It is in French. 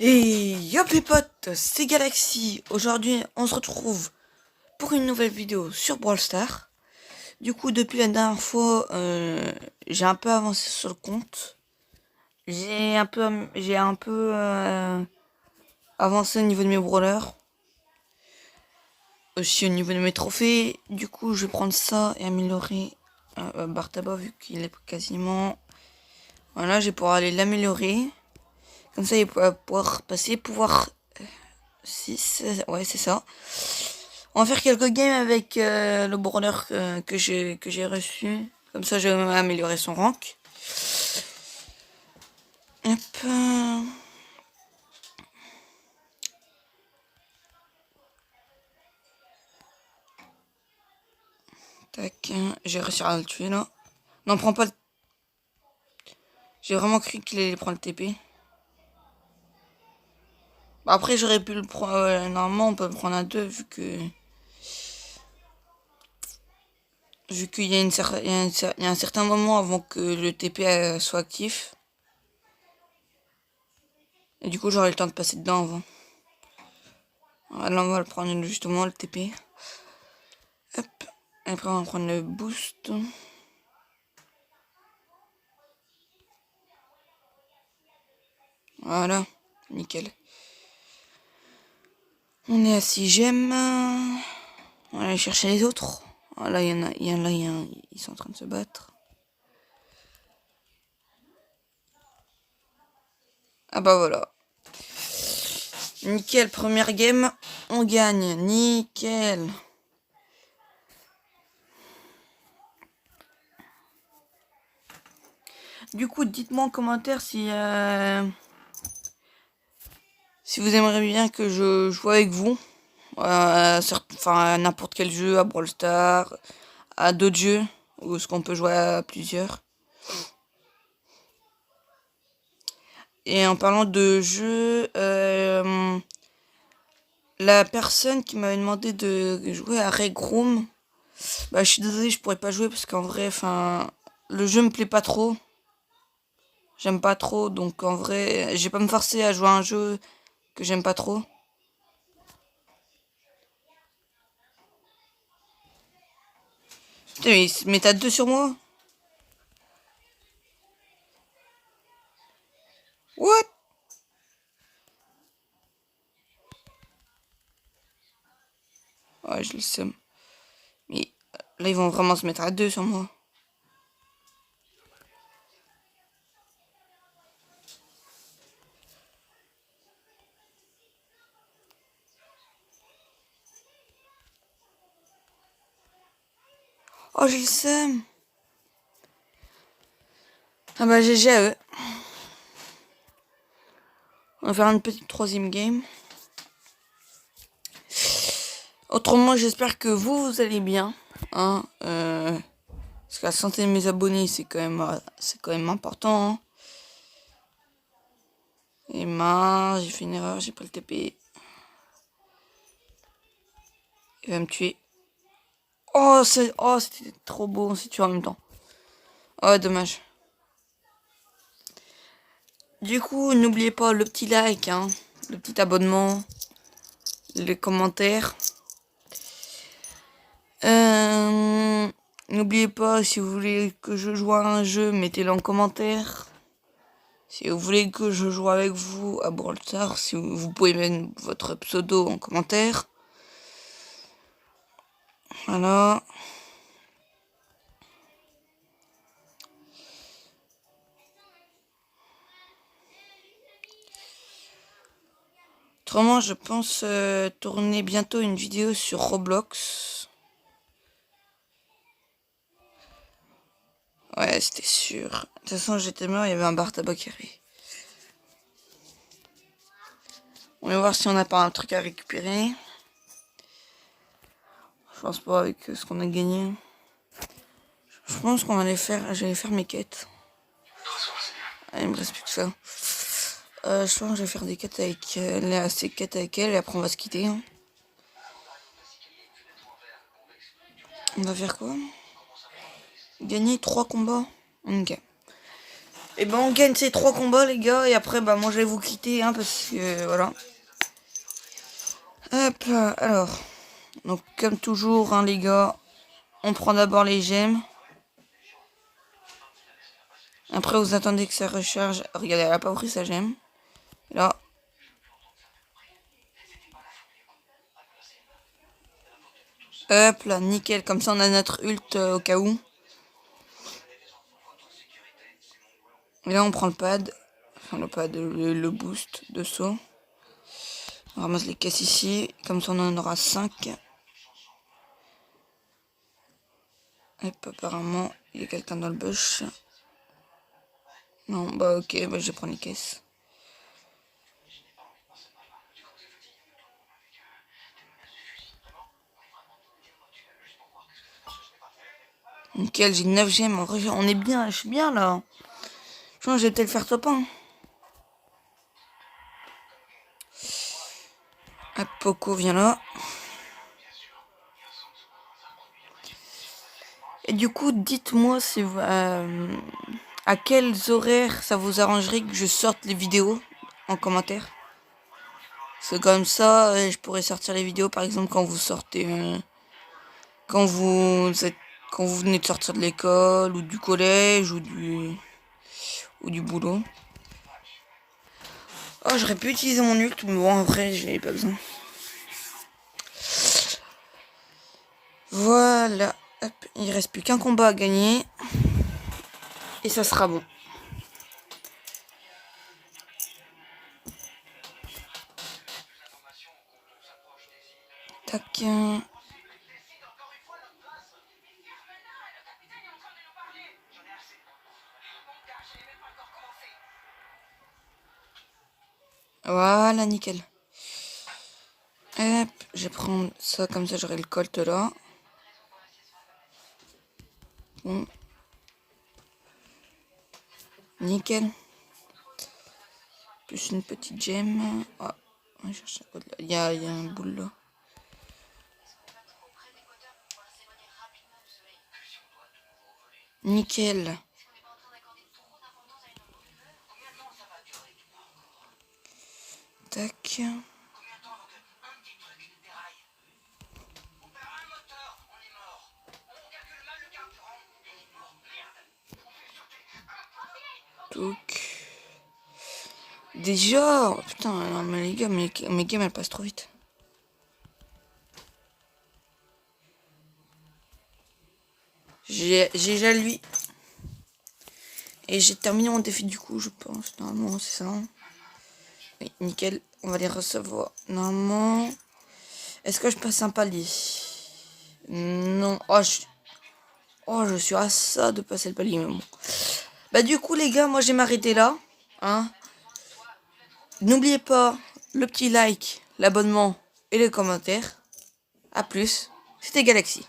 Et yop les potes, c'est Galaxy. Aujourd'hui, on se retrouve pour une nouvelle vidéo sur Brawl Stars. Du coup, depuis la dernière fois, j'ai un peu avancé sur le compte. J'ai un peu avancé au niveau de mes brawlers. Aussi au niveau de mes trophées. Du coup, je vais prendre ça et améliorer Bartaba vu qu'il est quasiment... Voilà, je vais pouvoir aller l'améliorer. Comme ça, il va pouvoir passer pouvoir 6. Ouais, c'est ça. On va faire quelques games avec le brawler que j'ai reçu. Comme ça, je vais même améliorer son rank. Hop. Tac. J'ai réussi à le tuer là. Non, prends pas le... J'ai vraiment cru qu'il allait prendre le TP. Bah, après, j'aurais pu le prendre... normalement, on peut le prendre à 2 vu que... Vu qu'il y a, il y a un certain moment avant que le TP soit actif. Et du coup, j'aurai le temps de passer dedans avant. Là, on va le prendre justement, le TP. Hop. Après, on va prendre le boost. Voilà. Nickel. On est à 6 gemmes. On va aller chercher les autres. Voilà, ils sont en train de se battre. Ah bah voilà. Nickel, première game, on gagne. Nickel. Du coup, dites-moi en commentaire si vous aimeriez bien que je joue avec vous. À n'importe quel jeu, à Brawl Stars, à d'autres jeux, ou est-ce qu'on peut jouer à plusieurs. Et en parlant de jeux, la personne qui m'avait demandé de jouer à Rec Room, bah je suis désolé, je pourrais pas jouer parce qu'en vrai, le jeu me plaît pas trop. J'aime pas trop, donc en vrai, je vais pas me forcer à jouer à un jeu que j'aime pas trop. Putain, mais t'as 2 sur moi? What? Ouais, je le sais. Mais là, ils vont vraiment se mettre à 2 sur moi. Oh, je le sais. Ah bah GG à eux. On va faire une petite troisième game. Autrement, j'espère que vous allez bien. Hein, parce que la santé de mes abonnés, c'est quand même important. Hein. Et mince, j'ai fait une erreur, j'ai pas le TP. Il va me tuer. Oh, c'était trop beau, on s'est tué en même temps. Oh, dommage. Du coup, n'oubliez pas le petit like, hein, le petit abonnement, les commentaires. N'oubliez pas, si vous voulez que je joue à un jeu, mettez-le en commentaire. Si vous voulez que je joue avec vous à Brawl Stars, si vous pouvez mettre votre pseudo en commentaire. Voilà. Autrement, je pense tourner bientôt une vidéo sur Roblox. Ouais, c'était sûr. De toute façon, j'étais mort, il y avait un bar tabac qui arrivait. On va voir si on n'a pas un truc à récupérer. Je pense pas avec ce qu'on a gagné. Je pense qu'on allait faire... J'allais faire mes quêtes. Ah, il me reste plus que ça. Je pense que je vais faire des quêtes avec ces quêtes avec elle et après on va se quitter. Hein. On va faire quoi? Gagner 3 combats. Ok. Et ben on gagne ces 3 combats les gars. Et après bah moi je vais vous quitter hein, parce que voilà. Hop là, alors. Donc comme toujours hein, les gars. On prend d'abord les gemmes. Après vous attendez que ça recharge. Regardez, elle a pas pris sa gemme. Là. Hop là, nickel. Comme ça on a notre ult au cas où. Et là on prend le pad. Enfin le pad, le boost de saut. On ramasse les caisses ici. Comme ça on en aura 5. Hop, apparemment il y a quelqu'un dans le bush. Non, bah ok, bah je prends les caisses. Nickel, j'ai 9 gemmes. On est bien, je suis bien là. Je pense que je vais peut-être faire top 1. Hop, Poco vient là. Et du coup, dites-moi si à quels horaires ça vous arrangerait que je sorte les vidéos en commentaire. C'est comme ça, je pourrais sortir les vidéos par exemple quand vous sortez, quand vous êtes, quand vous venez de sortir de l'école ou du collège ou du boulot. Oh, j'aurais pu utiliser mon ult, mais bon après j'ai pas besoin. Voilà, hop, il reste plus qu'un combat à gagner et ça sera bon. Tac. Voilà, nickel. Hop, je vais prendre ça comme ça, j'aurai le colt là. Bon. Nickel. Plus une petite gemme. Ah, on va chercher un code là. Il y a un boule là. Nickel. Tac. Touc. Déjà, oh, putain, non, mais les gars, mes games elles passent trop vite. J'ai déjà lui. Et j'ai terminé mon défi du coup, je pense. Normalement, c'est ça. Oui, nickel. On va les recevoir. Normalement. Est-ce que je passe un palier? Non. Oh, je suis à ça de passer le palier, mais bon. Bah du coup, les gars, moi, je vais m'arrêter là. Hein. N'oubliez pas le petit like, l'abonnement et les commentaires. A plus. C'était Galaxy.